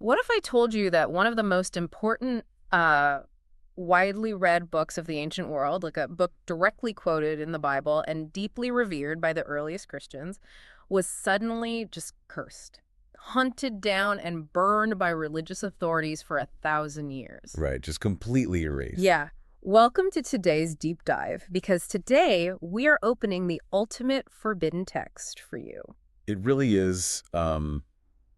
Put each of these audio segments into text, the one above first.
What if I told you that one of the most important, widely read books of the ancient world, like a book directly quoted in the Bible and deeply revered by the earliest Christians, was suddenly just cursed, hunted down, and burned by religious authorities for 1,000 years? Right, just completely erased. Yeah. Welcome to today's deep dive, because today we are opening the ultimate forbidden text for you. It really is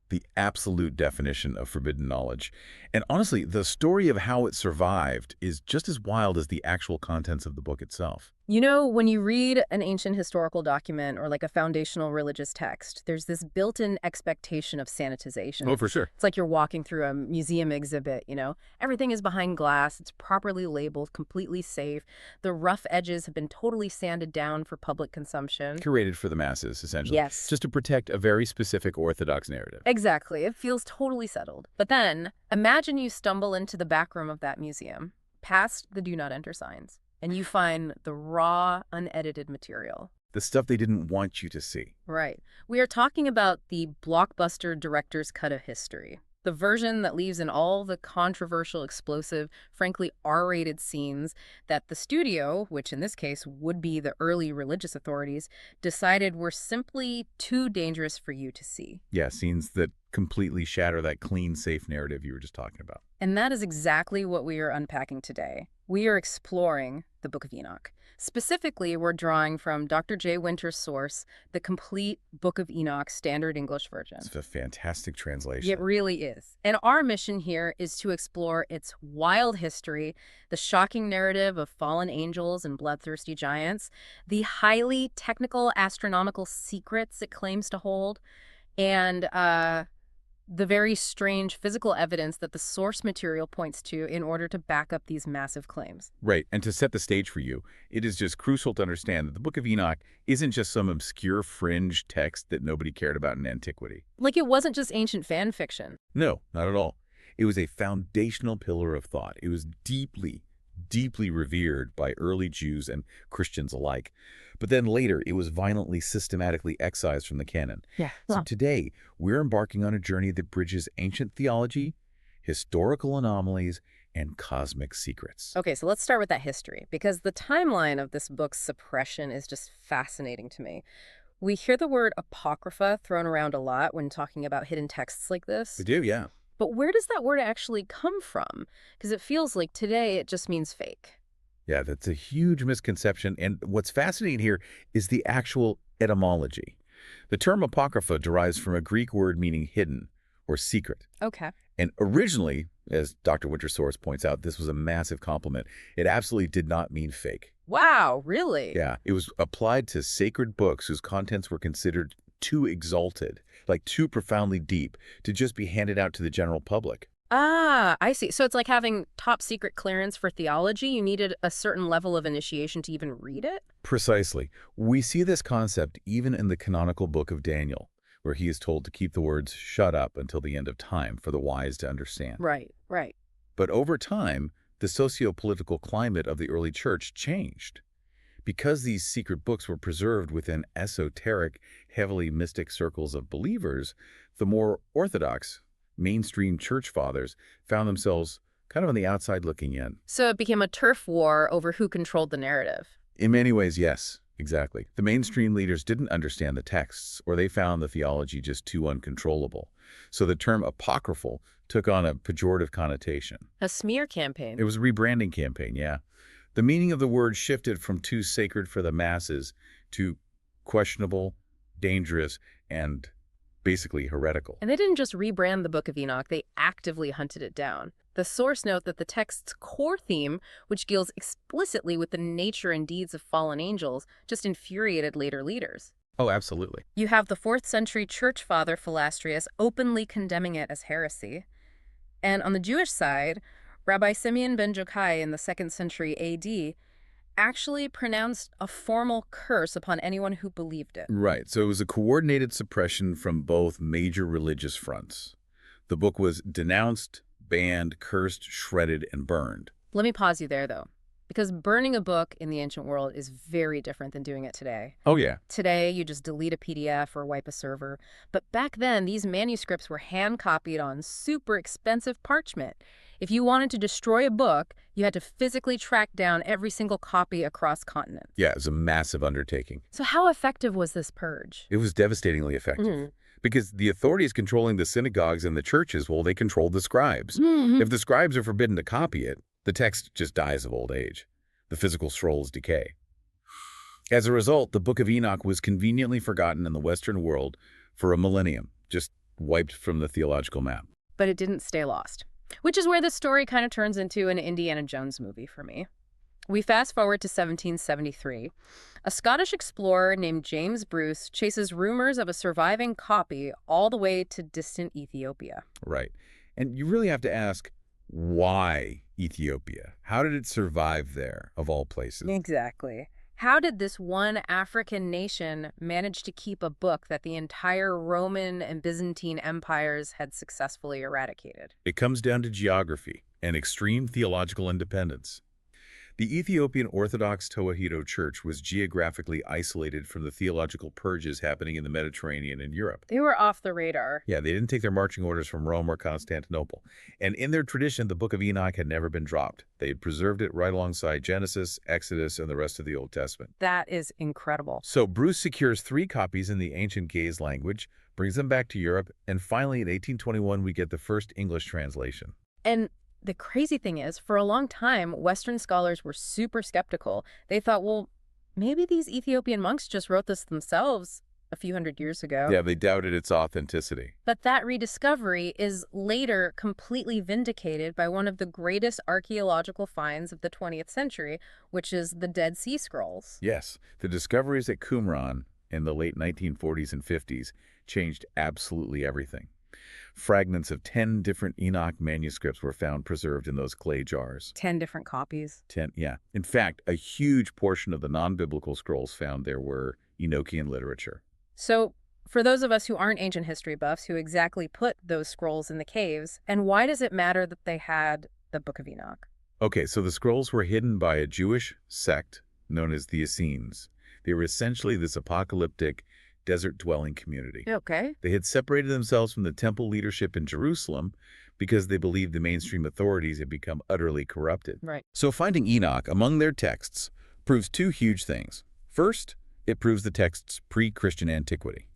the absolute definition of forbidden knowledge. And honestly, the story of how it survived is just as wild as the actual contents of the book itself. You know, when you read an ancient historical document or like a foundational religious text, there's this built-in expectation of sanitization. Oh, for sure. It's like you're walking through a museum exhibit, you know? Everything is behind glass, it's properly labeled, completely safe. The rough edges have been totally sanded down for public consumption. Curated for the masses, essentially. Yes. Just to protect a very specific orthodox narrative. Exactly. It feels totally settled. But then, imagine you stumble into the back room of that museum, past the do not enter signs, and you find the raw, unedited material. The stuff they didn't want you to see. Right. We are talking about the blockbuster director's cut of history. The version that leaves in all the controversial, explosive, frankly R-rated scenes that the studio, which in this case would be the early religious authorities, decided were simply too dangerous for you to see. Yeah, scenes that completely shatter that clean, safe narrative you were just talking about. And that is exactly what we are unpacking today. We are exploring the Book of Enoch. Specifically, we're drawing from Dr. J. Winter's source, the complete Book of Enoch Standard English Version. It's a fantastic translation. It really is. And our mission here is to explore its wild history, the shocking narrative of fallen angels and bloodthirsty giants, the highly technical astronomical secrets it claims to hold, and the very strange physical evidence that the source material points to in order to back up these massive claims. Right, and to set the stage for you, it is just crucial to understand that the Book of Enoch isn't just some obscure fringe text that nobody cared about in antiquity. Like it wasn't just ancient fan fiction. No, not at all. It was a foundational pillar of thought. It was deeply, deeply revered by early Jews and Christians alike. But then later, it was violently, systematically excised from the canon. Yeah. So today, we're embarking on a journey that bridges ancient theology, historical anomalies, and cosmic secrets. Okay, so let's start with that history, because the timeline of this book's suppression is just fascinating to me. We hear the word apocrypha thrown around a lot when talking about hidden texts like this. We do, yeah. But where does that word actually come from? Because it feels like today it just means fake. Yeah, that's a huge misconception. And what's fascinating here is the actual etymology. The term apocrypha derives from a Greek word meaning hidden or secret. Okay. And originally, as Dr. Wintersource points out, this was a massive compliment. It absolutely did not mean fake. Wow, really? Yeah, it was applied to sacred books whose contents were considered too exalted, like too profoundly deep, to just be handed out to the general public. Ah, I see. So it's like having top secret clearance for theology. You needed a certain level of initiation to even read it? Precisely. We see this concept even in the canonical book of Daniel, where he is told to keep the words shut up until the end of time for the wise to understand. Right, right. But over time, the socio-political climate of the early church changed. Because these secret books were preserved within esoteric, heavily mystic circles of believers, the more orthodox, mainstream church fathers found themselves kind of on the outside looking in. So it became a turf war over who controlled the narrative. In many ways, yes, exactly. The mainstream leaders didn't understand the texts, or they found the theology just too uncontrollable. So the term apocryphal took on a pejorative connotation. A smear campaign. It was a rebranding campaign, yeah. The meaning of the word shifted from too sacred for the masses to questionable, dangerous, and basically heretical. And they didn't just rebrand the Book of Enoch, they actively hunted it down. The source note that the text's core theme, which deals explicitly with the nature and deeds of fallen angels, just infuriated later leaders. Oh, absolutely. You have the 4th century church father Philastrius openly condemning it as heresy. And on the Jewish side, Rabbi Simeon ben Jokai in the 2nd century AD actually pronounced a formal curse upon anyone who believed it. Right. So it was a coordinated suppression from both major religious fronts. The book was denounced, banned, cursed, shredded, and burned. Let me pause you there, though. Because burning a book in the ancient world is very different than doing it today. Oh, yeah. Today, you just delete a PDF or wipe a server. But back then, these manuscripts were hand-copied on super expensive parchment. If you wanted to destroy a book, you had to physically track down every single copy across continents. Yeah, it was a massive undertaking. So how effective was this purge? It was devastatingly effective. Because the authorities controlling the synagogues and the churches, well, they controlled the scribes. If the scribes are forbidden to copy it, the text just dies of old age. The physical scrolls decay. As a result, the Book of Enoch was conveniently forgotten in the Western world for a millennium, just wiped from the theological map. But it didn't stay lost. Which is where the story kind of turns into an Indiana Jones movie for me. We fast forward to 1773. A Scottish explorer named James Bruce chases rumors of a surviving copy all the way to distant Ethiopia. Right. And you really have to ask, why Ethiopia? How did it survive there, of all places? Exactly. How did this one African nation manage to keep a book that the entire Roman and Byzantine empires had successfully eradicated? It comes down to geography and extreme theological independence. The Ethiopian Orthodox Tewahedo Church was geographically isolated from the theological purges happening in the Mediterranean and Europe. They were off the radar. Yeah, they didn't take their marching orders from Rome or Constantinople. And in their tradition, the Book of Enoch had never been dropped. They had preserved it right alongside Genesis, Exodus, and the rest of the Old Testament. That is incredible. So Bruce secures 3 copies in the ancient Gaze language, brings them back to Europe, and finally in 1821 we get the first English translation. And the crazy thing is, for a long time, Western scholars were super skeptical. They thought, well, maybe these Ethiopian monks just wrote this themselves a few hundred years ago. Yeah, they doubted its authenticity. But that rediscovery is later completely vindicated by one of the greatest archaeological finds of the 20th century, which is the Dead Sea Scrolls. Yes, the discoveries at Qumran in the late 1940s and 50s changed absolutely everything. Fragments of 10 different Enoch manuscripts were found preserved in those clay jars. 10 different copies. 10, yeah. In fact, a huge portion of the non-biblical scrolls found there were Enochian literature. So, for those of us who aren't ancient history buffs, who exactly put those scrolls in the caves, and why does it matter that they had the Book of Enoch? Okay, so the scrolls were hidden by a Jewish sect known as the Essenes. They were essentially this apocalyptic, desert-dwelling community. Okay. They had separated themselves from the temple leadership in Jerusalem because they believed the mainstream authorities had become utterly corrupted. Right. So finding Enoch among their texts proves 2 huge things. First, it proves the text's pre-Christian antiquity.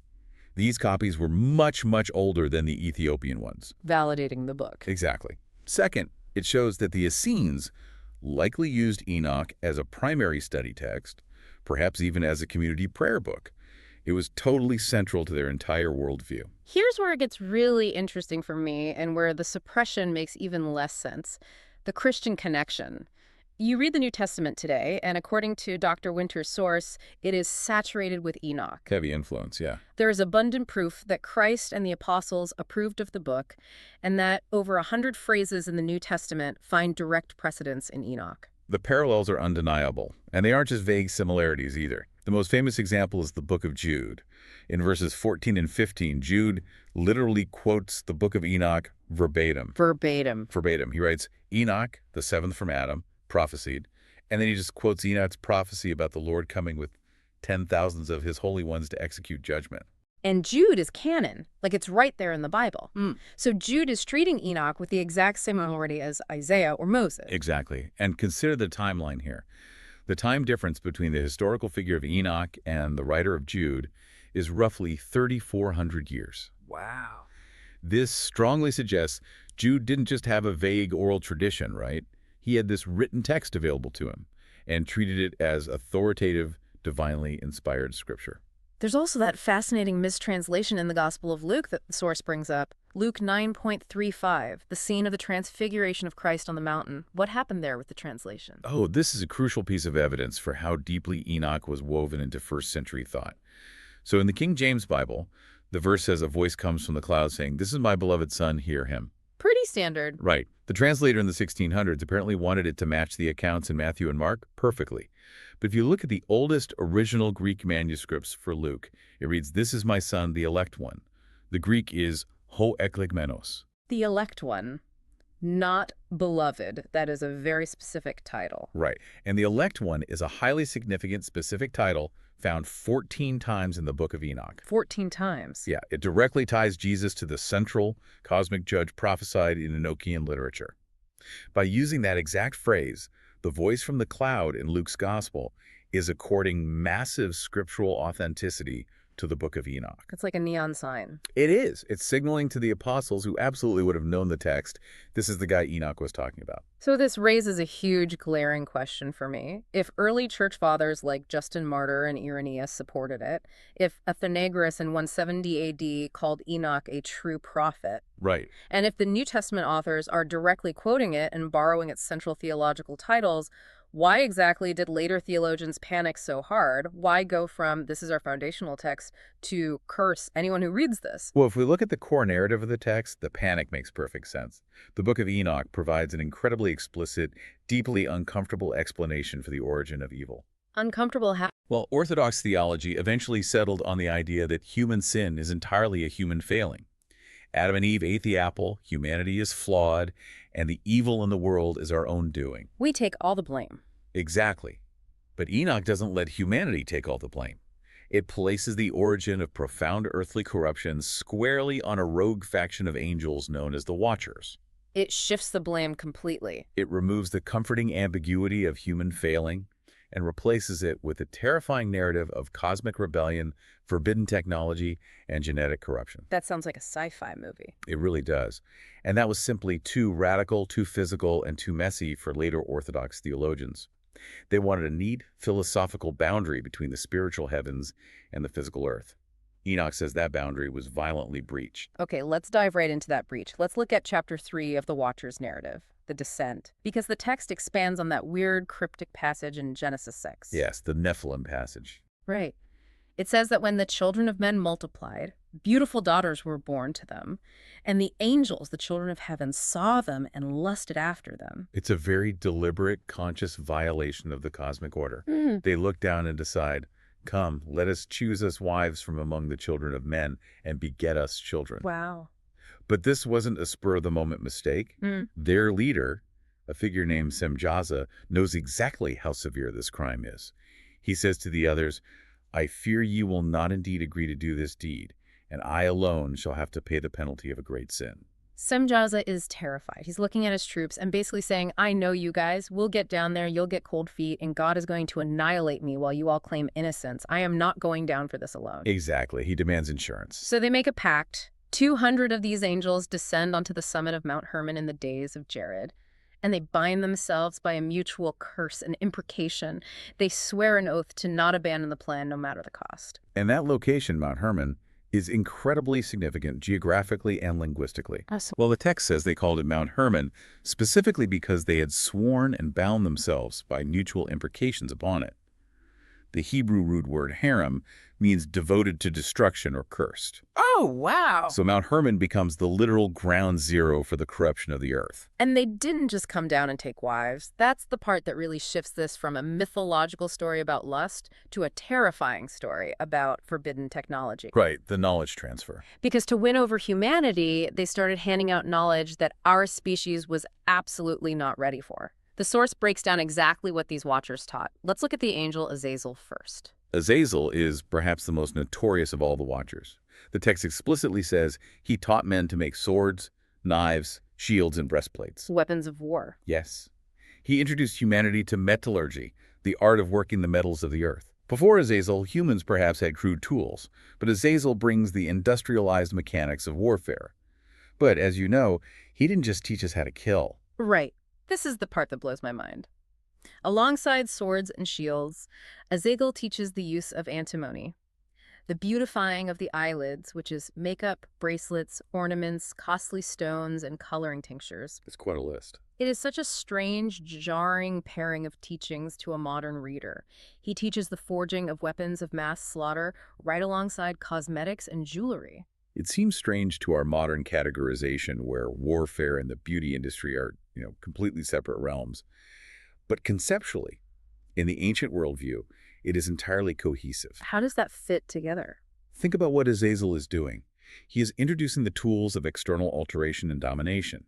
These copies were much, much older than the Ethiopian ones. Validating the book. Exactly. Second, it shows that the Essenes likely used Enoch as a primary study text, perhaps even as a community prayer book. It was totally central to their entire worldview. Here's where it gets really interesting for me and where the suppression makes even less sense. The Christian connection. You read the New Testament today, and according to Dr. Winter's source, it is saturated with Enoch. Heavy influence, yeah. There is abundant proof that Christ and the apostles approved of the book, and that over 100 phrases in the New Testament find direct precedence in Enoch. The parallels are undeniable, and they aren't just vague similarities either. The most famous example is the Book of Jude. In verses 14 and 15, Jude literally quotes the Book of Enoch verbatim. Verbatim. Verbatim. He writes, Enoch, the 7th from Adam, prophesied, and then he just quotes Enoch's prophecy about the Lord coming with 10,000s of his holy ones to execute judgment. And Jude is canon, like it's right there in the Bible. So Jude is treating Enoch with the exact similarity as Isaiah or Moses. Exactly. And consider the timeline here. The time difference between the historical figure of Enoch and the writer of Jude is roughly 3,400 years. Wow. This strongly suggests Jude didn't just have a vague oral tradition, right? He had this written text available to him and treated it as authoritative, divinely inspired scripture. There's also that fascinating mistranslation in the Gospel of Luke that the source brings up. Luke 9.35, the scene of the transfiguration of Christ on the mountain. What happened there with the translation? Oh, this is a crucial piece of evidence for how deeply Enoch was woven into first-century thought. So in the King James Bible, the verse says a voice comes from the cloud saying, "This is my beloved son, hear him." Pretty standard. Right. The translator in the 1600s apparently wanted it to match the accounts in Matthew and Mark perfectly. But if you look at the oldest original Greek manuscripts for Luke, it reads, "This is my son, the elect one." The Greek is ho eklegmenos. The elect one. Not beloved. That is a very specific title. Right. And the elect one is a highly significant specific title found 14 times in the book of Enoch. 14 times. Yeah, it directly ties Jesus to the central cosmic judge prophesied in Enochian literature. By using that exact phrase, the voice from the cloud in Luke's gospel is according massive scriptural authenticity to the book of Enoch. It's like a neon sign. It is. It's signaling to the apostles who absolutely would have known the text. This is the guy Enoch was talking about. So this raises a huge glaring question for me. If early church fathers like Justin Martyr and Irenaeus supported it, if Athenagoras in 170 AD called Enoch a true prophet, Right. and if the New Testament authors are directly quoting it and borrowing its central theological titles, why exactly did later theologians panic so hard? Why go from, this is our foundational text, to curse anyone who reads this? Well, if we look at the core narrative of the text, the panic makes perfect sense. The book of Enoch provides an incredibly explicit, deeply uncomfortable explanation for the origin of evil. Uncomfortable how? Well, Orthodox theology eventually settled on the idea that human sin is entirely a human failing. Adam and Eve ate the apple, humanity is flawed, and the evil in the world is our own doing. We take all the blame. Exactly. But Enoch doesn't let humanity take all the blame. It places the origin of profound earthly corruption squarely on a rogue faction of angels known as the Watchers. It shifts the blame completely. It removes the comforting ambiguity of human failing and replaces it with a terrifying narrative of cosmic rebellion, forbidden technology, and genetic corruption. That sounds like a sci-fi movie. It really does. And that was simply too radical, too physical, and too messy for later Orthodox theologians. They wanted a neat, philosophical boundary between the spiritual heavens and the physical earth. Enoch says that boundary was violently breached. Okay, let's dive right into that breach. Let's look at chapter 3 of the Watcher's narrative, the descent, because the text expands on that weird cryptic passage in Genesis 6. Yes, the Nephilim passage. Right. It says that when the children of men multiplied, beautiful daughters were born to them, and the angels, the children of heaven, saw them and lusted after them. It's a very deliberate, conscious violation of the cosmic order. They look down and decide, come, let us choose us wives from among the children of men and beget us children. Wow. But this wasn't a spur-of-the-moment mistake. Their leader, a figure named Semjaza, knows exactly how severe this crime is. He says to the others, I fear ye will not indeed agree to do this deed, and I alone shall have to pay the penalty of a great sin. Semjaza is terrified. He's looking at his troops and basically saying, I know you guys. We'll get down there, you'll get cold feet, and God is going to annihilate me while you all claim innocence. I am not going down for this alone. Exactly. He demands insurance. So they make a pact. 200 of these angels descend onto the summit of Mount Hermon in the days of Jared, and they bind themselves by a mutual curse and imprecation. They swear an oath to not abandon the plan no matter the cost. And that location, Mount Hermon, is incredibly significant geographically and linguistically. Well, the text says they called it Mount Hermon specifically because they had sworn and bound themselves by mutual imprecations upon it. The Hebrew root word harem means devoted to destruction or cursed. Oh, wow. So Mount Hermon becomes the literal ground zero for the corruption of the earth. And they didn't just come down and take wives. That's the part that really shifts this from a mythological story about lust to a terrifying story about forbidden technology. Right, the knowledge transfer. Because to win over humanity, they started handing out knowledge that our species was absolutely not ready for. The source breaks down exactly what these watchers taught. Let's look at the angel Azazel first. Azazel is perhaps the most notorious of all the watchers. The text explicitly says he taught men to make swords, knives, shields, and breastplates. Weapons of war. Yes. He introduced humanity to metallurgy, the art of working the metals of the earth. Before Azazel, humans perhaps had crude tools, but Azazel brings the industrialized mechanics of warfare. But as you know, he didn't just teach us how to kill. Right. This is the part that blows my mind. Alongside swords and shields, Azazel teaches the use of antimony, the beautifying of the eyelids, which is makeup, bracelets, ornaments, costly stones, and coloring tinctures. It's quite a list. It is such a strange, jarring pairing of teachings to a modern reader. He teaches the forging of weapons of mass slaughter right alongside cosmetics and jewelry. It seems strange to our modern categorization where warfare and the beauty industry are, completely separate realms. But conceptually, in the ancient worldview, it is entirely cohesive. How does that fit together? Think about what Azazel is doing. He is introducing the tools of external alteration and domination.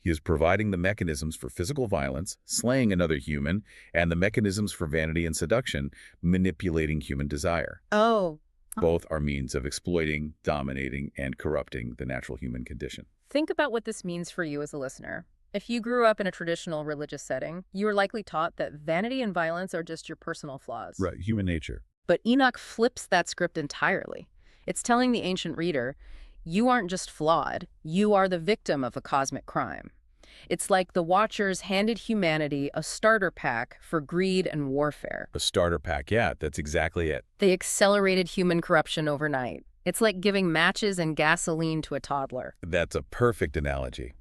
He is providing the mechanisms for physical violence, slaying another human, and the mechanisms for vanity and seduction, manipulating human desire. Oh. Both are means of exploiting, dominating, and corrupting the natural human condition. Think about what this means for you as a listener. If you grew up in a traditional religious setting, you were likely taught that vanity and violence are just your personal flaws. Right, human nature. But Enoch flips that script entirely. It's telling the ancient reader, you aren't just flawed, you are the victim of a cosmic crime. It's like the Watchers handed humanity a starter pack for greed and warfare. A starter pack, yeah, that's exactly it. They accelerated human corruption overnight. It's like giving matches and gasoline to a toddler. That's a perfect analogy.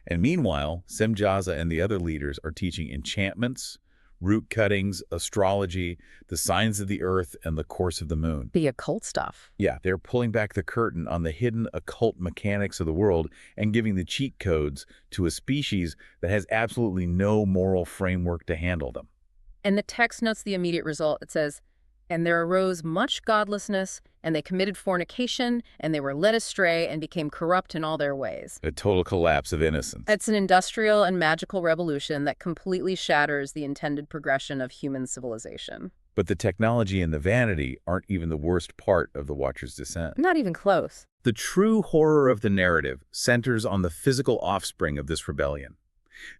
And meanwhile, Semjaza and the other leaders are teaching enchantments, root cuttings, astrology, the signs of the earth, and the course of the moon. The occult stuff. Yeah, they're pulling back the curtain on the hidden occult mechanics of the world and giving the cheat codes to a species that has absolutely no moral framework to handle them. And the text notes the immediate result. It says, and there arose much godlessness, and they committed fornication, and they were led astray and became corrupt in all their ways. A total collapse of innocence. It's an industrial and magical revolution that completely shatters the intended progression of human civilization. But the technology and the vanity aren't even the worst part of the Watcher's descent. Not even close. The true horror of the narrative centers on the physical offspring of this rebellion.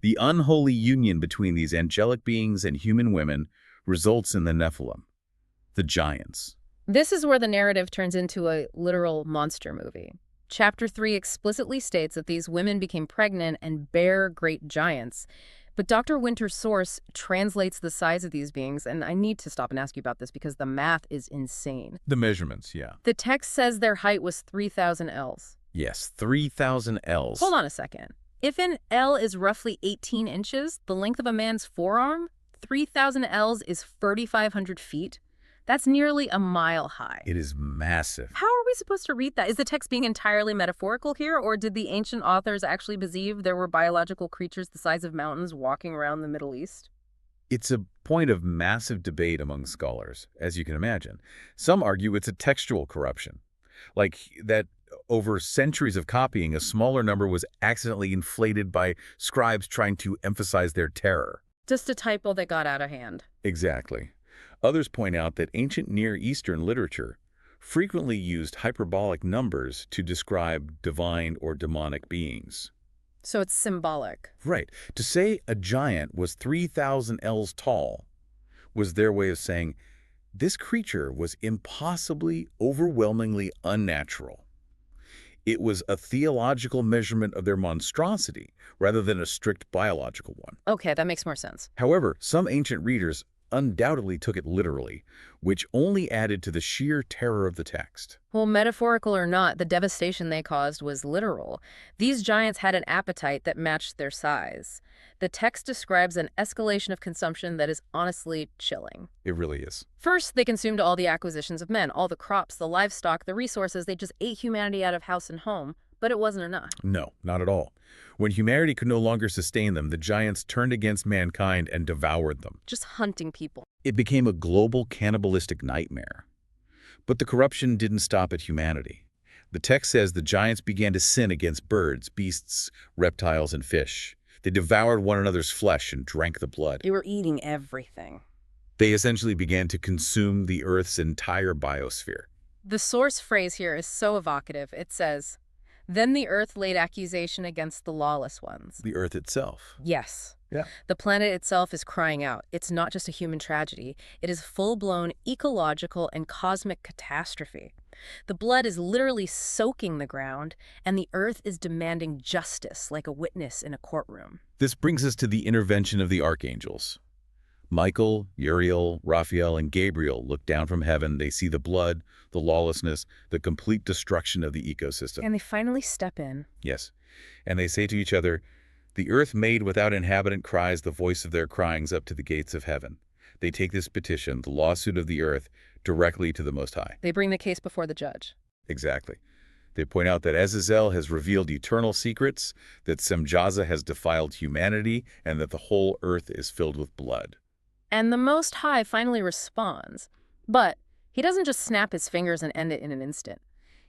The unholy union between these angelic beings and human women results in the Nephilim, the giants. This is where the narrative turns into a literal monster movie. Chapter 3 explicitly states that these women became pregnant and bare great giants. But Dr. Winter's source translates the size of these beings, and I need to stop and ask you about this because the math is insane. The measurements, yeah. The text says their height was 3,000 Ls. Yes, 3,000 Ls. Hold on a second. If an L is roughly 18 inches, the length of a man's forearm, 3,000 Ls is 3,500 feet. That's nearly a mile high. It is massive. How are we supposed to read that? Is the text being entirely metaphorical here, or did the ancient authors actually believe there were biological creatures the size of mountains walking around the Middle East? It's a point of massive debate among scholars, as you can imagine. Some argue it's a textual corruption, like that over centuries of copying, a smaller number was accidentally inflated by scribes trying to emphasize their terror. Just a typo that got out of hand. Exactly. Others point out that ancient Near Eastern literature frequently used hyperbolic numbers to describe divine or demonic beings. So it's symbolic. Right. To say a giant was 3,000 Ls tall was their way of saying this creature was impossibly, overwhelmingly unnatural. It was a theological measurement of their monstrosity rather than a strict biological one. Okay, that makes more sense. However, some ancient readers undoubtedly took it literally, which only added to the sheer terror of the text. Well, metaphorical or not, the devastation they caused was literal. These giants had an appetite that matched their size. The text describes an escalation of consumption that is honestly chilling. It really is. First, they consumed all the acquisitions of men, all the crops, the livestock, the resources. They just ate humanity out of house and home, but it wasn't enough. No, not at all. When humanity could no longer sustain them, the giants turned against mankind and devoured them. Just hunting people. It became a global cannibalistic nightmare. But the corruption didn't stop at humanity. The text says the giants began to sin against birds, beasts, reptiles, and fish. They devoured one another's flesh and drank the blood. They were eating everything. They essentially began to consume the Earth's entire biosphere. The source phrase here is so evocative. It says, then the earth laid accusation against the lawless ones. The Earth itself. Yes. Yeah. The planet itself is crying out. It's not just a human tragedy. It is full-blown ecological and cosmic catastrophe. The blood is literally soaking the ground, and the earth is demanding justice like a witness in a courtroom. This brings us to the intervention of the archangels. Michael, Uriel, Raphael, and Gabriel look down from heaven. They see the blood, the lawlessness, the complete destruction of the ecosystem. And they finally step in. Yes. And they say to each other, the earth made without inhabitant cries the voice of their cryings up to the gates of heaven. They take this petition, the lawsuit of the earth, directly to the Most High. They bring the case before the judge. Exactly. They point out that Azazel has revealed eternal secrets, that Semjaza has defiled humanity, and that the whole earth is filled with blood. And the Most High finally responds. But he doesn't just snap his fingers and end it in an instant.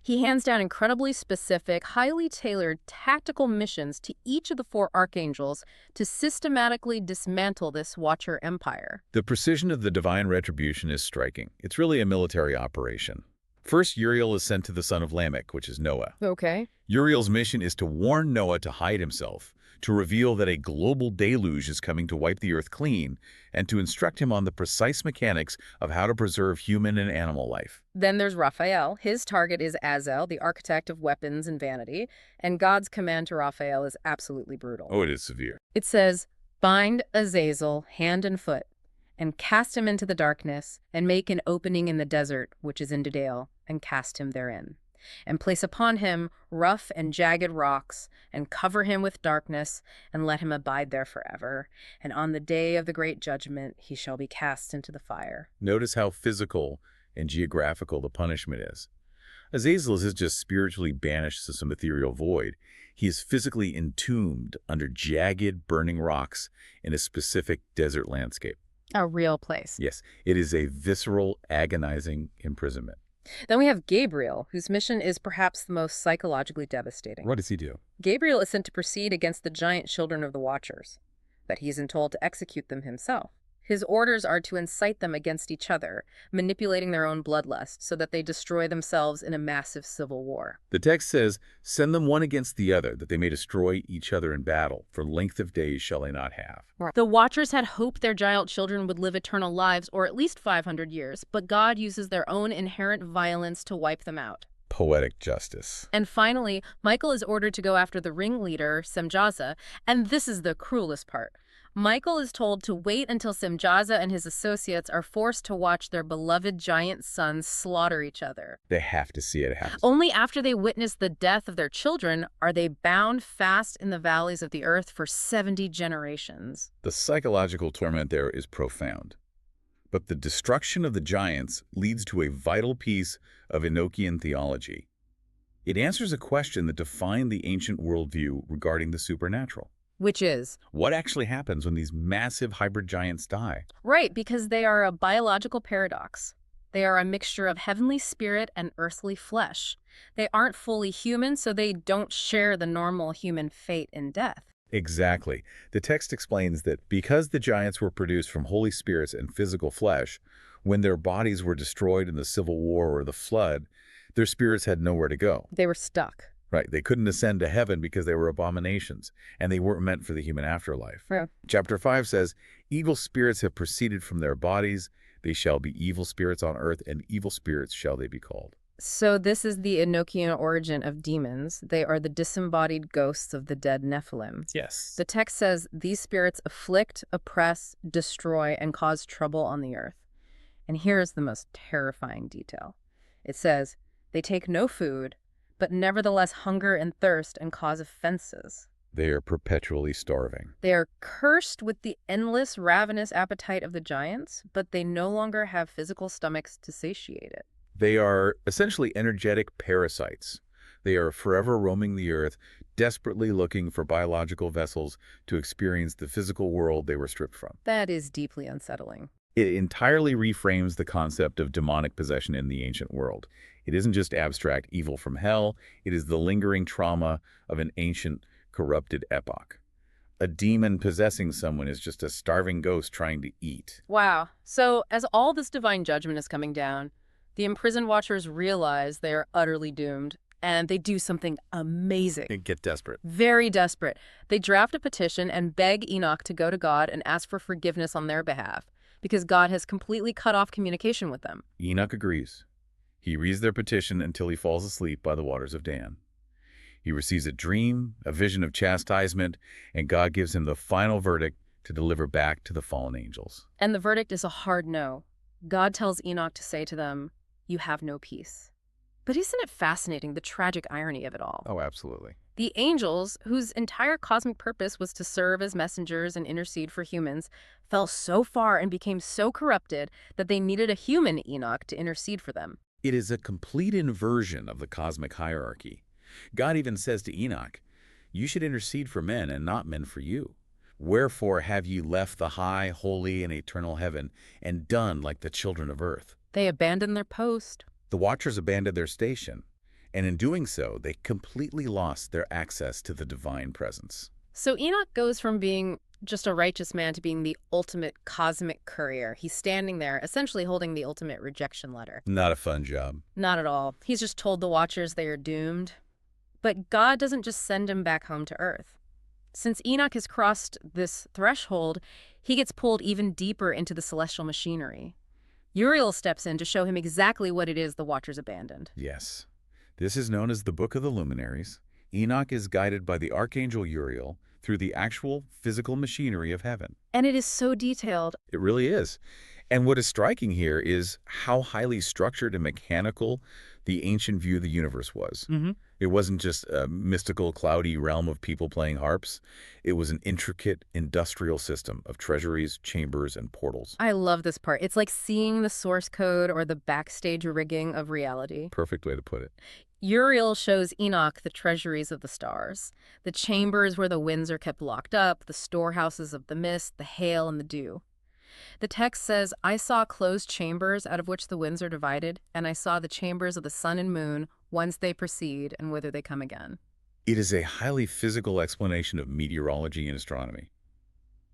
He hands down incredibly specific, highly tailored tactical missions to each of the four archangels to systematically dismantle this Watcher empire. The precision of the divine retribution is striking. It's really a military operation. First, Uriel is sent to the son of Lamech, which is Noah. Okay. Uriel's mission is to warn Noah to hide himself, to reveal that a global deluge is coming to wipe the earth clean, and to instruct him on the precise mechanics of how to preserve human and animal life. Then there's Raphael. His target is Azel, the architect of weapons and vanity, and God's command to Raphael is absolutely brutal. Oh, it is severe. It says, "Bind Azazel hand and foot, and cast him into the darkness, and make an opening in the desert, which is in Judea, and cast him therein. And place upon him rough and jagged rocks, and cover him with darkness, and let him abide there forever. And on the day of the great judgment he shall be cast into the fire." Notice how physical and geographical the punishment is. Azazel is just spiritually banished to some ethereal void. He is physically entombed under jagged, burning rocks in a specific desert landscape. A real place. Yes, it is a visceral, agonizing imprisonment. Then we have Gabriel, whose mission is perhaps the most psychologically devastating. What does he do? Gabriel is sent to proceed against the giant children of the Watchers, but he isn't told to execute them himself. His orders are to incite them against each other, manipulating their own bloodlust so that they destroy themselves in a massive civil war. The text says, "Send them one against the other, that they may destroy each other in battle. For length of days shall they not have." The Watchers had hoped their giant children would live eternal lives, or at least 500 years, but God uses their own inherent violence to wipe them out. Poetic justice. And finally, Michael is ordered to go after the ringleader, Semjaza, and this is the cruelest part. Michael is told to wait until Semjaza and his associates are forced to watch their beloved giant sons slaughter each other. They have to see it happen. Only after they witness the death of their children are they bound fast in the valleys of the earth for 70 generations. The psychological torment there is profound. But the destruction of the giants leads to a vital piece of Enochian theology. It answers a question that defined the ancient worldview regarding the supernatural. Which is? What actually happens when these massive hybrid giants die? Right, because they are a biological paradox. They are a mixture of heavenly spirit and earthly flesh. They aren't fully human, so they don't share the normal human fate in death. Exactly. The text explains that because the giants were produced from holy spirits and physical flesh, when their bodies were destroyed in the Civil War or the flood, their spirits had nowhere to go. They were stuck. Right. They couldn't ascend to heaven because they were abominations, and they weren't meant for the human afterlife. Yeah. Chapter 5 says, "Evil spirits have proceeded from their bodies. They shall be evil spirits on earth, and evil spirits shall they be called." So this is the Enochian origin of demons. They are the disembodied ghosts of the dead Nephilim. Yes. The text says these spirits afflict, oppress, destroy, and cause trouble on the earth. And here is the most terrifying detail. It says, they take no food, but nevertheless hunger and thirst and cause offenses. They are perpetually starving. They are cursed with the endless, ravenous appetite of the giants, but they no longer have physical stomachs to satiate it. They are essentially energetic parasites. They are forever roaming the earth, desperately looking for biological vessels to experience the physical world they were stripped from. That is deeply unsettling. It entirely reframes the concept of demonic possession in the ancient world. It isn't just abstract evil from hell, it is the lingering trauma of an ancient, corrupted epoch. A demon possessing someone is just a starving ghost trying to eat. Wow. So as all this divine judgment is coming down, the imprisoned Watchers realize they are utterly doomed, and they do something amazing. They get desperate. Very desperate. They draft a petition and beg Enoch to go to God and ask for forgiveness on their behalf, because God has completely cut off communication with them. Enoch agrees. He reads their petition until he falls asleep by the waters of Dan. He receives a dream, a vision of chastisement, and God gives him the final verdict to deliver back to the fallen angels. And the verdict is a hard no. God tells Enoch to say to them, "You have no peace." But isn't it fascinating, the tragic irony of it all? Oh, absolutely. The angels, whose entire cosmic purpose was to serve as messengers and intercede for humans, fell so far and became so corrupted that they needed a human Enoch to intercede for them. It is a complete inversion of the cosmic hierarchy. God even says to Enoch, "You should intercede for men and not men for you. Wherefore have ye left the high, holy, and eternal heaven, and done like the children of earth?" They abandoned their post. The Watchers abandoned their station, And in doing so, they completely lost their access to the divine presence. So Enoch goes from being just a righteous man to being the ultimate cosmic courier. He's standing there, essentially holding the ultimate rejection letter. Not a fun job. Not at all. He's just told the Watchers they are doomed. But God doesn't just send him back home to Earth. Since Enoch has crossed this threshold, he gets pulled even deeper into the celestial machinery. Uriel steps in to show him exactly what it is the Watchers abandoned. Yes. This is known as the Book of the Luminaries. Enoch is guided by the archangel Uriel through the actual physical machinery of heaven. And it is so detailed. It really is. And what is striking here is how highly structured and mechanical the ancient view of the universe was. It wasn't just a mystical, cloudy realm of people playing harps. It was an intricate industrial system of treasuries, chambers, and portals. I love this part. It's like seeing the source code or the backstage rigging of reality. Perfect way to put it. Uriel shows Enoch the treasuries of the stars, the chambers where the winds are kept locked up, the storehouses of the mist, the hail, and the dew. The text says, I saw closed chambers out of which the winds are divided, and I saw the chambers of the sun and moon, whence they proceed and whither they come again. It is a highly physical explanation of meteorology and astronomy.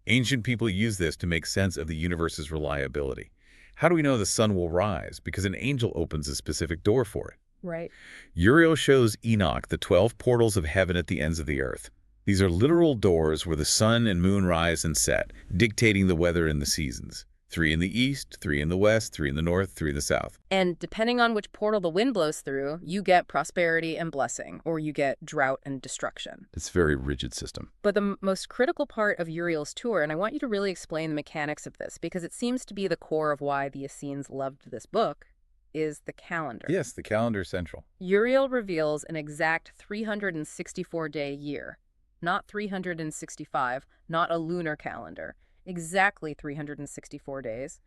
Ancient people used this to make sense of the universe's reliability. How do we know the sun will rise? Because an angel opens a specific door for it. Right. Uriel shows Enoch the 12 portals of heaven at the ends of the earth. These are literal doors where the sun and moon rise and set, dictating the weather and the seasons. 3 in the east, 3 in the west, 3 in the north, 3 in the south. And depending on which portal the wind blows through, you get prosperity and blessing, or you get drought and destruction. It's a very rigid system. But the most critical part of Uriel's tour, and I want you to really explain the mechanics of this, because it seems to be the core of why the Essenes loved this book, is the calendar. Yes, the calendar is central. Uriel reveals an exact 364-day year, not 365, not a lunar calendar, exactly 364 days.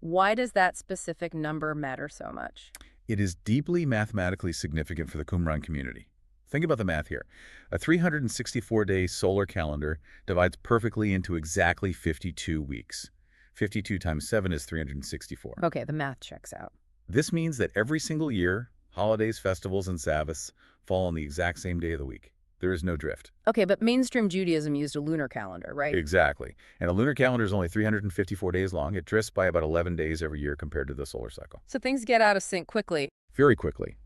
Why does that specific number matter so much? It is deeply mathematically significant for the Qumran community. Think about the math here. A 364-day solar calendar divides perfectly into exactly 52 weeks. 52 times 7 is 364. Okay, the math checks out. This means that every single year, holidays, festivals, and Sabbaths fall on the exact same day of the week. There is no drift. Okay, but mainstream Judaism used a lunar calendar, right? Exactly. And a lunar calendar is only 354 days long. It drifts by about 11 days every year compared to the solar cycle. So things get out of sync quickly. Very quickly.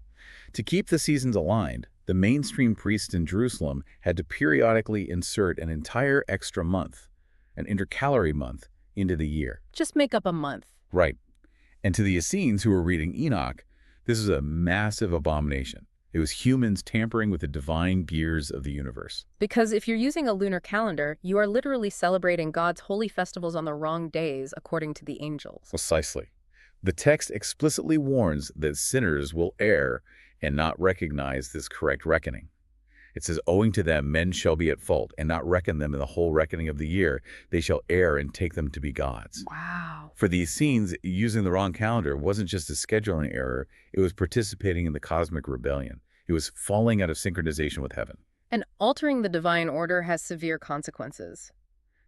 To keep the seasons aligned, the mainstream priests in Jerusalem had to periodically insert an entire extra month, an intercalary month, into the year. Just make up a month. Right. And to the Essenes who were reading Enoch, this is a massive abomination. It was humans tampering with the divine gears of the universe. Because if you're using a lunar calendar, you are literally celebrating God's holy festivals on the wrong days, according to the angels. Precisely. The text explicitly warns that sinners will err and not recognize this correct reckoning. It says, owing to them, men shall be at fault, and not reckon them in the whole reckoning of the year. They shall err and take them to be gods. Wow. For the Essenes, using the wrong calendar wasn't just a scheduling error, it was participating in the cosmic rebellion. It was falling out of synchronization with heaven. And altering the divine order has severe consequences.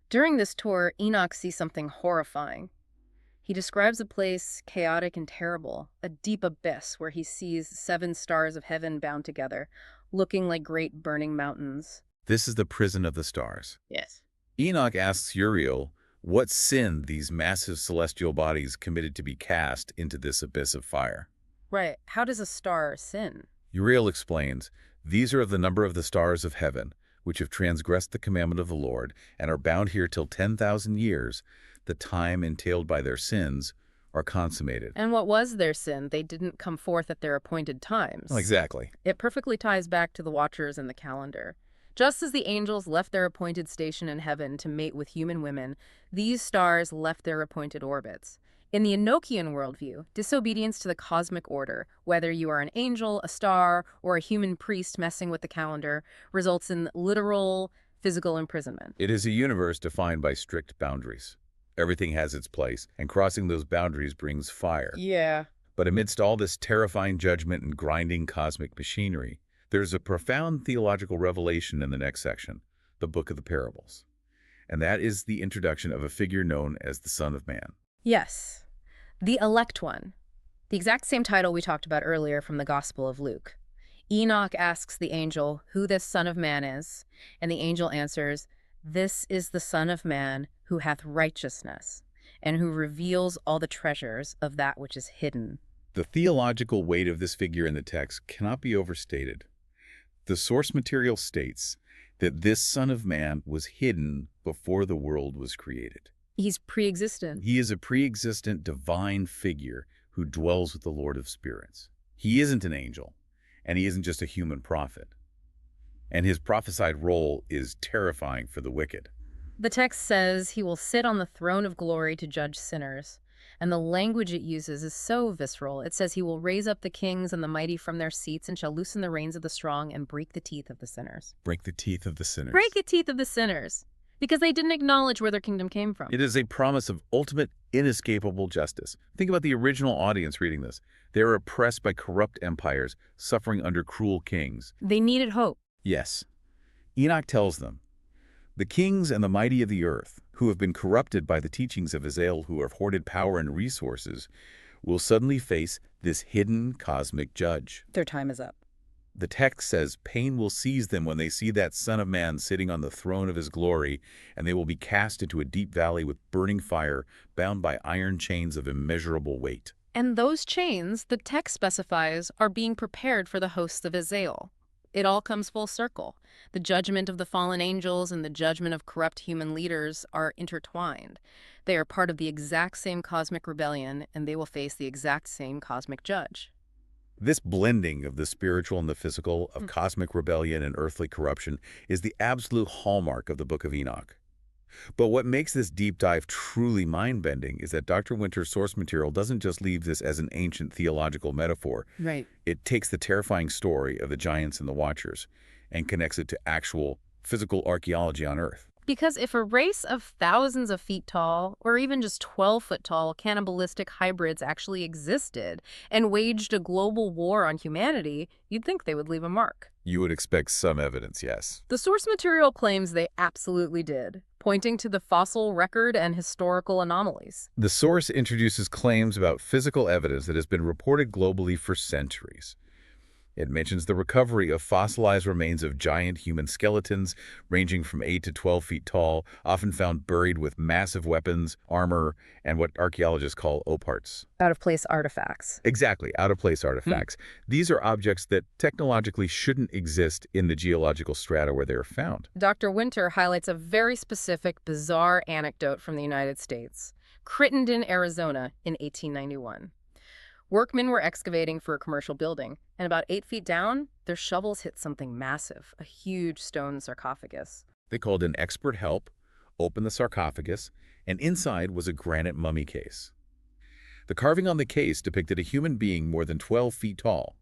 During this tour, Enoch sees something horrifying. He describes a place chaotic and terrible, a deep abyss where he sees 7 stars of heaven bound together, looking like great burning mountains. This is the prison of the stars. Yes. Enoch asks Uriel what sin these massive celestial bodies committed to be cast into this abyss of fire. Right. How does a star sin? Uriel explains, these are of the number of the stars of heaven, which have transgressed the commandment of the Lord, and are bound here till 10,000 years, the time entailed by their sins, are consummated. And what was their sin? They didn't come forth at their appointed times. Well, exactly. It perfectly ties back to the Watchers and the calendar. Just as the angels left their appointed station in heaven to mate with human women, these stars left their appointed orbits. In the Enochian worldview, disobedience to the cosmic order, whether you are an angel, a star, or a human priest messing with the calendar, results in literal physical imprisonment. It is a universe defined by strict boundaries. Everything has its place, and crossing those boundaries brings fire. Yeah. But amidst all this terrifying judgment and grinding cosmic machinery, there's a profound theological revelation in the next section, the Book of the Parables. And that is the introduction of a figure known as the Son of Man. Yes. The elect one. The exact same title we talked about earlier from the Gospel of Luke. Enoch asks the angel who this Son of Man is, and the angel answers, "This is the Son of Man who hath righteousness, and who reveals all the treasures of that which is hidden." The theological weight of this figure in the text cannot be overstated. The source material states that this Son of Man was hidden before the world was created. He's pre-existent. He is a pre-existent divine figure who dwells with the Lord of Spirits. He isn't an angel, and he isn't just a human prophet. And his prophesied role is terrifying for the wicked. The text says he will sit on the throne of glory to judge sinners. And the language it uses is so visceral. It says he will raise up the kings and the mighty from their seats and shall loosen the reins of the strong and break the teeth of the sinners. Break the teeth of the sinners. Break the teeth of the sinners. Because they didn't acknowledge where their kingdom came from. It is a promise of ultimate, inescapable justice. Think about the original audience reading this. They are oppressed by corrupt empires, suffering under cruel kings. They needed hope. Yes. Enoch tells them, the kings and the mighty of the earth, who have been corrupted by the teachings of Azazel, who have hoarded power and resources, will suddenly face this hidden cosmic judge. Their time is up. The text says pain will seize them when they see that Son of Man sitting on the throne of his glory, and they will be cast into a deep valley with burning fire, bound by iron chains of immeasurable weight. And those chains, the text specifies, are being prepared for the hosts of Azazel. It all comes full circle. The judgment of the fallen angels and the judgment of corrupt human leaders are intertwined. They are part of the exact same cosmic rebellion, and they will face the exact same cosmic judge. This blending of the spiritual and the physical, of cosmic rebellion and earthly corruption, is the absolute hallmark of the Book of Enoch. But what makes this deep dive truly mind-bending is that Dr. Winter's source material doesn't just leave this as an ancient theological metaphor. Right. It takes the terrifying story of the giants and the watchers and connects it to actual physical archaeology on Earth. Because if a race of thousands of feet tall, or even just 12-foot tall cannibalistic hybrids actually existed and waged a global war on humanity, you'd think they would leave a mark. You would expect some evidence, yes. The source material claims they absolutely did, pointing to the fossil record and historical anomalies. The source introduces claims about physical evidence that has been reported globally for centuries. It mentions the recovery of fossilized remains of giant human skeletons ranging from 8 to 12 feet tall, often found buried with massive weapons, armor, and what archaeologists call oparts. Out-of-place artifacts. Exactly, out-of-place artifacts. These are objects that technologically shouldn't exist in the geological strata where they are found. Dr. Winter highlights a very specific, bizarre anecdote from the United States. Crittenden, Arizona, in 1891. Workmen were excavating for a commercial building, and about 8 feet down, their shovels hit something massive, a huge stone sarcophagus. They called in expert help, opened the sarcophagus, and inside was a granite mummy case. The carving on the case depicted a human being more than 12 feet tall,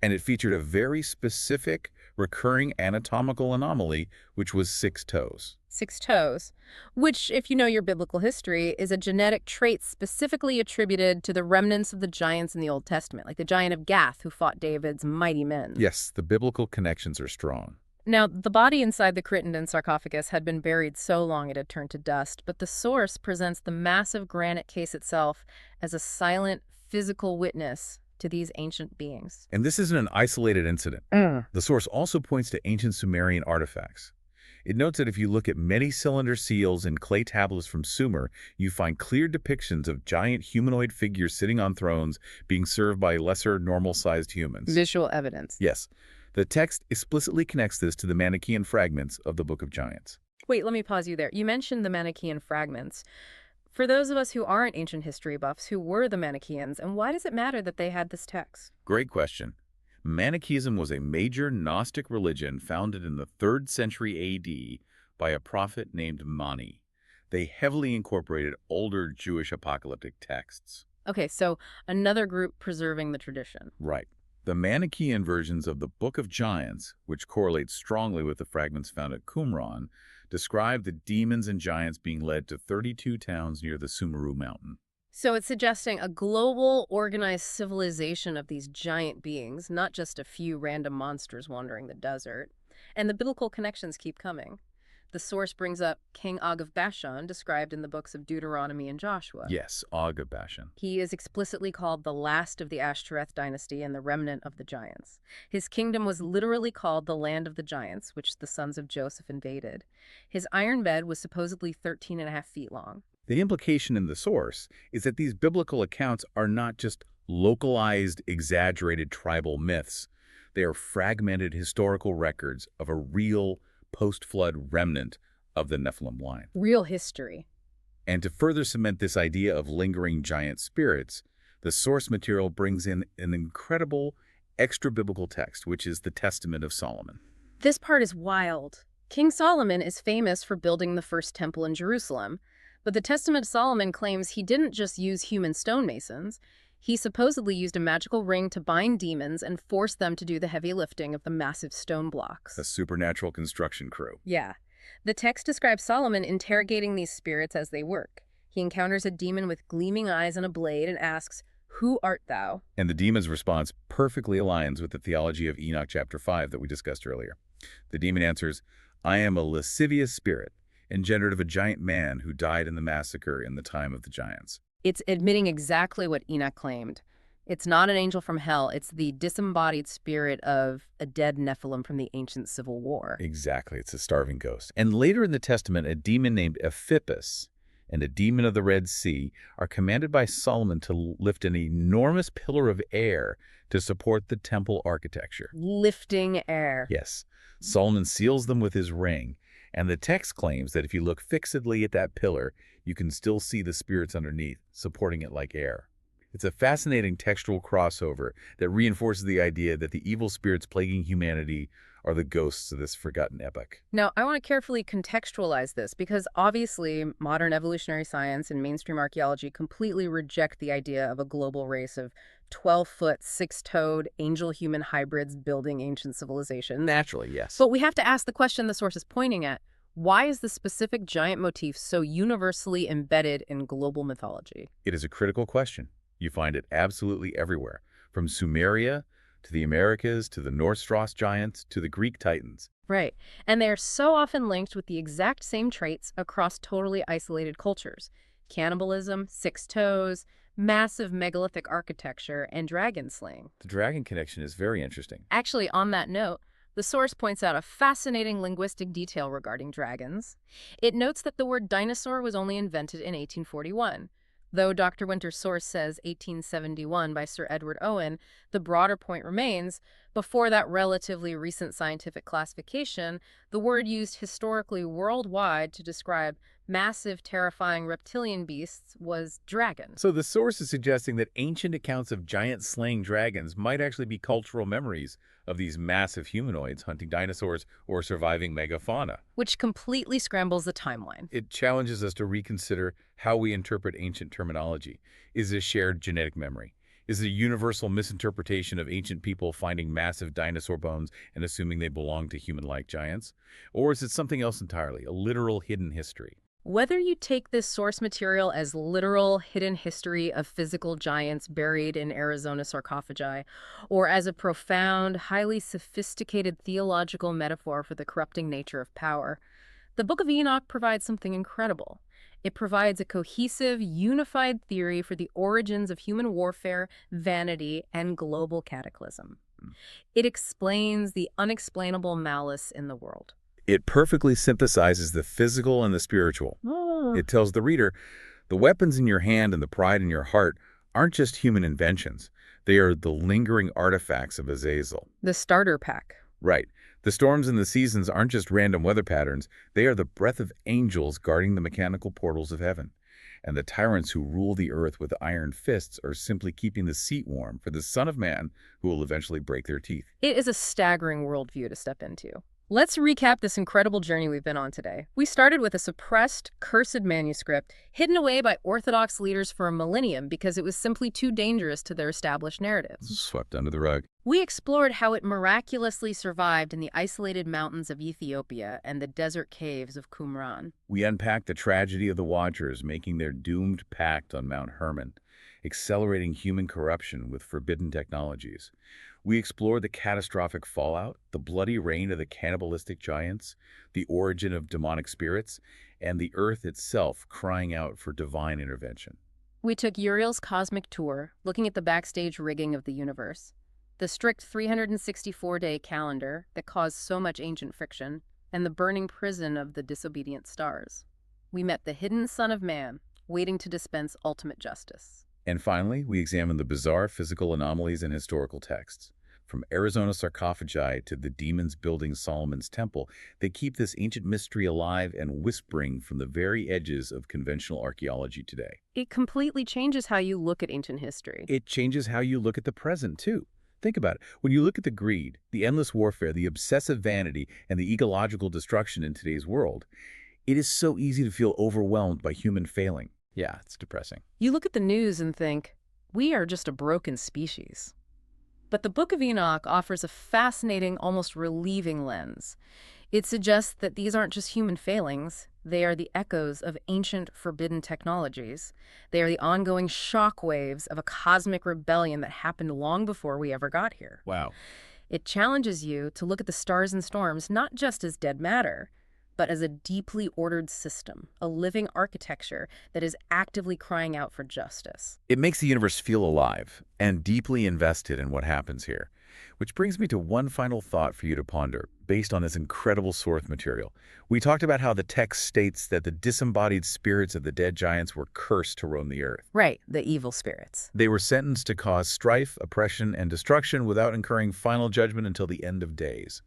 and it featured a very specific, recurring anatomical anomaly, which was 6 toes. 6 toes, which, if you know your biblical history, is a genetic trait specifically attributed to the remnants of the giants in the Old Testament, like the giant of Gath who fought David's mighty men. Yes, the biblical connections are strong. Now, the body inside the Crittenden sarcophagus had been buried so long it had turned to dust, but the source presents the massive granite case itself as a silent, physical witness to these ancient beings. And this isn't an isolated incident. The source also points to ancient Sumerian artifacts. It notes that if you look at many cylinder seals and clay tablets from Sumer, you find clear depictions of giant humanoid figures sitting on thrones being served by lesser normal-sized humans. Visual evidence. Yes. The text explicitly connects this to the Manichaean fragments of the Book of Giants. Wait, let me pause you there. You mentioned the Manichaean fragments. For those of us who aren't ancient history buffs, who were the Manichaeans, and why does it matter that they had this text? Great question. Manichaeism was a major Gnostic religion founded in the 3rd century A.D. by a prophet named Mani. They heavily incorporated older Jewish apocalyptic texts. Okay, so another group preserving the tradition. Right. The Manichaean versions of the Book of Giants, which correlate strongly with the fragments found at Qumran, describe the demons and giants being led to 32 towns near the Sumeru mountain. So it's suggesting a global, organized civilization of these giant beings, not just a few random monsters wandering the desert. And the biblical connections keep coming. The source brings up King Og of Bashan, described in the books of Deuteronomy and Joshua. Yes, Og of Bashan. He is explicitly called the last of the Ashtoreth dynasty and the remnant of the giants. His kingdom was literally called the Land of the Giants, which the sons of Joseph invaded. His iron bed was supposedly 13.5 feet long. The implication in the source is that these biblical accounts are not just localized, exaggerated tribal myths. They are fragmented historical records of a real post-flood remnant of the Nephilim line. Real history. And to further cement this idea of lingering giant spirits, the source material brings in an incredible extra-biblical text, which is the Testament of Solomon. This part is wild. King Solomon is famous for building the first temple in Jerusalem, but the Testament of Solomon claims he didn't just use human stonemasons. He supposedly used a magical ring to bind demons and force them to do the heavy lifting of the massive stone blocks. A supernatural construction crew. Yeah. The text describes Solomon interrogating these spirits as they work. He encounters a demon with gleaming eyes and a blade and asks, "Who art thou?" And the demon's response perfectly aligns with the theology of Enoch chapter 5 that we discussed earlier. The demon answers, "I am a lascivious spirit, engendered of a giant man who died in the massacre in the time of the giants." It's admitting exactly what Enoch claimed. It's not an angel from hell. It's the disembodied spirit of a dead Nephilim from the ancient civil war. Exactly, it's a starving ghost. And later in the Testament, a demon named Ephippus and a demon of the Red Sea are commanded by Solomon to lift an enormous pillar of air to support the temple architecture. Lifting air. Yes, Solomon seals them with his ring, and the text claims that if you look fixedly at that pillar, you can still see the spirits underneath, supporting it like air. It's a fascinating textual crossover that reinforces the idea that the evil spirits plaguing humanity are the ghosts of this forgotten epoch. Now, I want to carefully contextualize this because obviously modern evolutionary science and mainstream archaeology completely reject the idea of a global race of 12-foot, six-toed, angel-human hybrids building ancient civilizations. Naturally, yes. But we have to ask the question the source is pointing at. Why is the specific giant motif so universally embedded in global mythology? It is a critical question. You find it absolutely everywhere, from Sumeria to the Americas to the Norse giants to the Greek titans. Right. And they are so often linked with the exact same traits across totally isolated cultures. Cannibalism, six toes, massive megalithic architecture, and dragon slaying. The dragon connection is very interesting. Actually, on that note, the source points out a fascinating linguistic detail regarding dragons. It notes that the word dinosaur was only invented in 1841. Though Dr. Winter's source says 1871 by Sir Edward Owen, the broader point remains, before that relatively recent scientific classification, the word used historically worldwide to describe massive, terrifying reptilian beasts was dragon. So the source is suggesting that ancient accounts of giant slaying dragons might actually be cultural memories of these massive humanoids hunting dinosaurs or surviving megafauna. Which completely scrambles the timeline. It challenges us to reconsider how we interpret ancient terminology. Is it shared genetic memory? Is it a universal misinterpretation of ancient people finding massive dinosaur bones and assuming they belong to human-like giants? Or is it something else entirely, a literal hidden history? Whether you take this source material as literal hidden history of physical giants buried in Arizona sarcophagi, or as a profound, highly sophisticated theological metaphor for the corrupting nature of power, the Book of Enoch provides something incredible. It provides a cohesive, unified theory for the origins of human warfare, vanity, and global cataclysm. It explains the unexplainable malice in the world. It perfectly synthesizes the physical and the spiritual. It tells the reader, the weapons in your hand and the pride in your heart aren't just human inventions. They are the lingering artifacts of Azazel. The starter pack. Right. The storms and the seasons aren't just random weather patterns. They are the breath of angels guarding the mechanical portals of heaven. And the tyrants who rule the earth with iron fists are simply keeping the seat warm for the Son of Man who will eventually break their teeth. It is a staggering worldview to step into. Let's recap this incredible journey we've been on today. We started with a suppressed, cursed manuscript hidden away by Orthodox leaders for a millennium because it was simply too dangerous to their established narratives. Swept under the rug. We explored how it miraculously survived in the isolated mountains of Ethiopia and the desert caves of Qumran. We unpacked the tragedy of the Watchers making their doomed pact on Mount Hermon, accelerating human corruption with forbidden technologies. We explore the catastrophic fallout, the bloody reign of the cannibalistic giants, the origin of demonic spirits, and the Earth itself crying out for divine intervention. We took Uriel's cosmic tour, looking at the backstage rigging of the universe, the strict 364-day calendar that caused so much ancient friction, and the burning prison of the disobedient stars. We met the hidden Son of Man, waiting to dispense ultimate justice. And finally, we examine the bizarre physical anomalies in historical texts. From Arizona sarcophagi to the demons building Solomon's temple, they keep this ancient mystery alive and whispering from the very edges of conventional archaeology today. It completely changes how you look at ancient history. It changes how you look at the present, too. Think about it. When you look at the greed, the endless warfare, the obsessive vanity, and the ecological destruction in today's world, it is so easy to feel overwhelmed by human failing. Yeah, it's depressing. You look at the news and think, we are just a broken species. But the Book of Enoch offers a fascinating, almost relieving lens. It suggests that these aren't just human failings. They are the echoes of ancient, forbidden technologies. They are the ongoing shock waves of a cosmic rebellion that happened long before we ever got here. Wow. It challenges you to look at the stars and storms not just as dead matter, but as a deeply ordered system, a living architecture that is actively crying out for justice. It makes the universe feel alive and deeply invested in what happens here. Which brings me to one final thought for you to ponder, based on this incredible source material. We talked about how the text states that the disembodied spirits of the dead giants were cursed to roam the earth. Right, the evil spirits. They were sentenced to cause strife, oppression, and destruction without incurring final judgment until the end of days.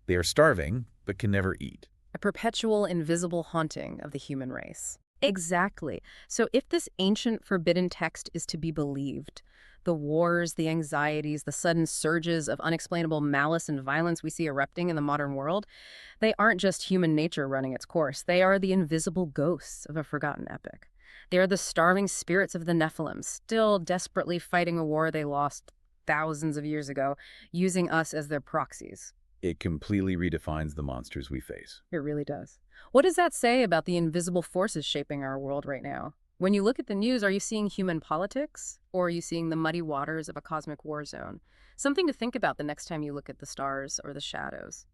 They are starving, but can never eat. A perpetual invisible haunting of the human race. Exactly. So if this ancient forbidden text is to be believed, the wars, the anxieties, the sudden surges of unexplainable malice and violence we see erupting in the modern world, they aren't just human nature running its course. They are the invisible ghosts of a forgotten epic. They are the starving spirits of the Nephilim, still desperately fighting a war they lost thousands of years ago, using us as their proxies. It completely redefines the monsters we face. It really does. What does that say about the invisible forces shaping our world right now? When you look at the news, are you seeing human politics, or are you seeing the muddy waters of a cosmic war zone? Something to think about the next time you look at the stars or the shadows.